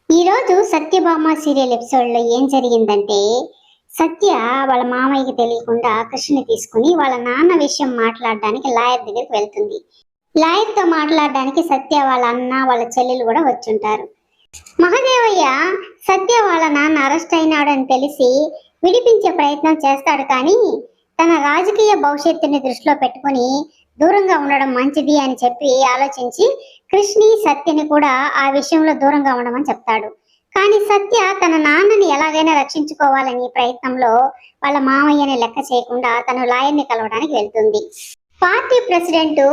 ఈరోజు సత్యభామ సీరియల్ ఎపిసోడ్లో ఏం జరిగిందంటే, సత్య వాళ్ళ మామయ్యకి తెలియకుండా కృష్ణని తీసుకుని వాళ్ళ నాన్న విషయం మాట్లాడడానికి లాయర్ దగ్గరికి వెళ్తుంది. లాయర్తో మాట్లాడడానికి సత్య వాళ్ళ అన్న వాళ్ళ చెల్లెలు కూడా వచ్చుంటారు. మహదేవయ్య సత్య వాళ్ళ నాన్న అరెస్ట్ అయినాడని తెలిసి విడిపించే ప్రయత్నం చేస్తాడు, కానీ తన రాజకీయ భవిష్యత్తుని దృష్టిలో పెట్టుకుని దూరంగా ఉండడం మంచిది అని చెప్పి ఆలోచించి కృష్ణి సత్యని కూడా ఆ విషయంలో దూరంగా ఉండమని చెప్తాడు. కానీ సత్య తన నాన్నని ఎలాగైనా రక్షించుకోవాలని ప్రయత్నంలో వాళ్ళ మామయ్యని లెక్క చేయకుండా తను లాయర్ని కలవడానికి వెళ్తుంది. పార్టీ ప్రెసిడెంట్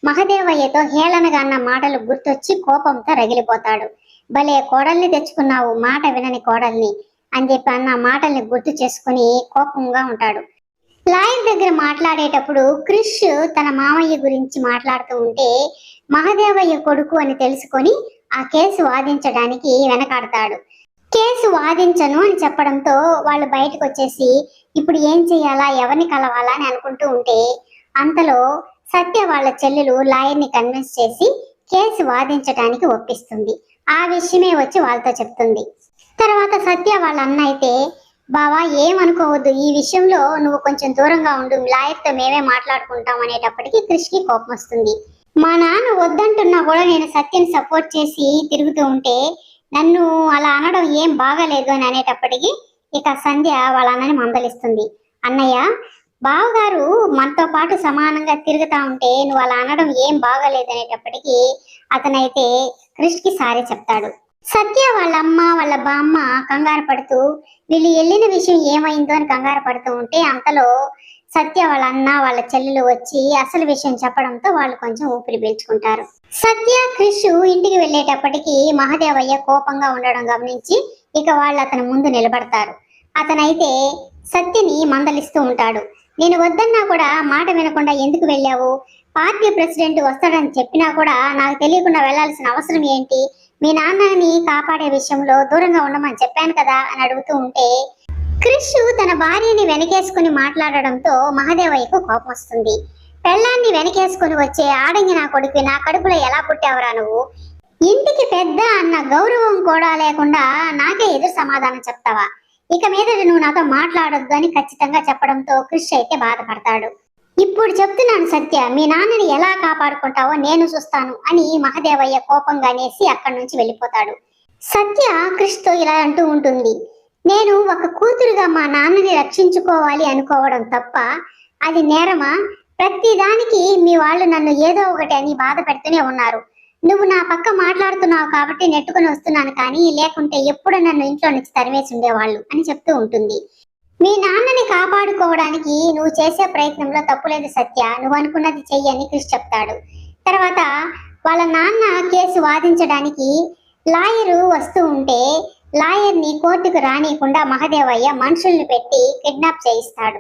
మహదేవయ్యతో హేళనగా అన్న మాటలు గుర్తొచ్చి కోపంతో రగిలిపోతాడు. భలే కోడల్ని తెచ్చుకున్నావు, మాట వినని కోడల్ని అని చెప్పి అన్న మాటల్ని గుర్తు చేసుకుని కోపంగా ఉంటాడు. లాయర్ దగ్గర మాట్లాడేటప్పుడు క్రిష్ తన మామయ్య గురించి మాట్లాడుతూ ఉంటే మహదేవయ్య కొడుకు అని తెలుసుకొని ఆ కేసు వాదించడానికి వెనకాడతాడు. కేసు వాదించను అని చెప్పడంతో వాళ్ళు బయటకు వచ్చేసి ఇప్పుడు ఏం చెయ్యాలా, ఎవరిని కలవాలా అని అనుకుంటూ ఉంటే అంతలో సత్య వాళ్ళ చెల్లెలు లాయర్ని కన్విన్స్ చేసి కేసు వాదించడానికి ఒప్పిస్తుంది. ఆ విషయమే వచ్చి వాళ్ళతో చెప్తుంది. తర్వాత సత్య వాళ్ళ అన్న అయితే, బావా ఏమనుకోవద్దు, ఈ విషయంలో నువ్వు కొంచెం దూరంగా ఉండు, లాయర్తో మేమే మాట్లాడుకుంటాం అనేటప్పటికీ క్రిష్కి కోపం వస్తుంది. మా నాన్న వద్దంటున్నా కూడా నేను సత్యని సపోర్ట్ చేసి తిరుగుతూ ఉంటే నన్ను అలా అనడం ఏం బాగాలేదు అని అనేటప్పటికీ ఇక సంధ్య వాళ్ళ అన్నని మందలిస్తుంది. అన్నయ్య, బావగారు మనతో పాటు సమానంగా తిరుగుతా ఉంటే నువ్వు అలా అనడం ఏం బాగాలేదు అనేటప్పటికీ అతనైతే క్రిష్కి సారీ చెప్తాడు. సత్య వాళ్ళ అమ్మ వాళ్ళ బామ్మ కంగారు పడుతూ వీళ్ళు వెళ్ళిన విషయం ఏమైందో అని కంగారు పడుతూ ఉంటే అంతలో సత్య వాళ్ళ అన్న వాళ్ళ చెల్లెలు వచ్చి అసలు విషయం చెప్పడంతో వాళ్ళు కొంచెం ఊపిరి పీల్చుకుంటారు. సత్య క్రిష్ ఇంటికి వెళ్ళేటప్పటికి మహదేవయ్య కోపంగా ఉండడం గమనించి ఇక వాళ్ళు అతని ముందు నిలబడతారు. అతనైతే సత్యని మందలిస్తూ ఉంటాడు. నేను వద్దన్నా కూడా మాట వినకుండా ఎందుకు వెళ్ళావు, పార్టీ ప్రెసిడెంట్ వస్తాడని చెప్పినా కూడా నాకు తెలియకుండా వెళ్లాల్సిన అవసరం ఏంటి, మీ నాన్నని కాపాడే విషయంలో దూరంగా ఉండమని చెప్పాను కదా అని అడుగుతూ ఉంటే క్రిష్ తన భార్యని వెనకేసుకుని మాట్లాడడంతో మహదేవయ్యకు కోపం వస్తుంది. పెళ్ళాన్ని వెనకేసుకుని వచ్చే ఆడంగి నా కొడుకు, నా కడుపులో ఎలా పుట్టావురా నువ్వు, ఇంటికి పెద్ద అన్న గౌరవం కూడా లేకుండా నాకే ఎదురు సమాధానం చెప్తావా, ఇక మీద నువ్వు నాతో మాట్లాడొద్దు అని ఖచ్చితంగా చెప్పడంతో క్రిష్ అయితే బాధపడతాడు. ఇప్పుడు చెప్తున్నాను సత్య, మీ నాన్నని ఎలా కాపాడుకుంటావో నేను చూస్తాను అని మహదేవయ్య కోపంగా అనేసి అక్కడి నుంచి వెళ్ళిపోతాడు. సత్య క్రిష్తో ఇలా అంటూ ఉంటుంది, నేను ఒక కూతురుగా మా నాన్నని రక్షించుకోవాలి అనుకోవడం తప్ప అది నేరమా, ప్రతిదానికి మీ వాళ్ళు నన్ను ఏదో ఒకటి అని బాధ పెడుతూనే ఉన్నారు, నువ్వు నా పక్క మాట్లాడుతున్నావు కాబట్టి నెట్టుకుని వస్తున్నాను, కానీ లేకుంటే ఎప్పుడు నన్ను ఇంట్లో నుంచి తరిమేసి ఉండేవాళ్ళు అని చెప్తూ ఉంటుంది. మీ నాన్నని కాపాడుకోవడానికి నువ్వు చేసే ప్రయత్నంలో తప్పులేదు సత్య, నువ్వు అనుకున్నది చెయ్యి అని క్రిష్ చెప్తాడు. తర్వాత వాళ్ళ నాన్న కేసు వాదించడానికి లాయరు వస్తూ ఉంటే లాయర్ని కోర్టుకు రానియకుండా మహదేవయ్య మనుషుల్ని పెట్టి కిడ్నాప్ చేయిస్తాడు.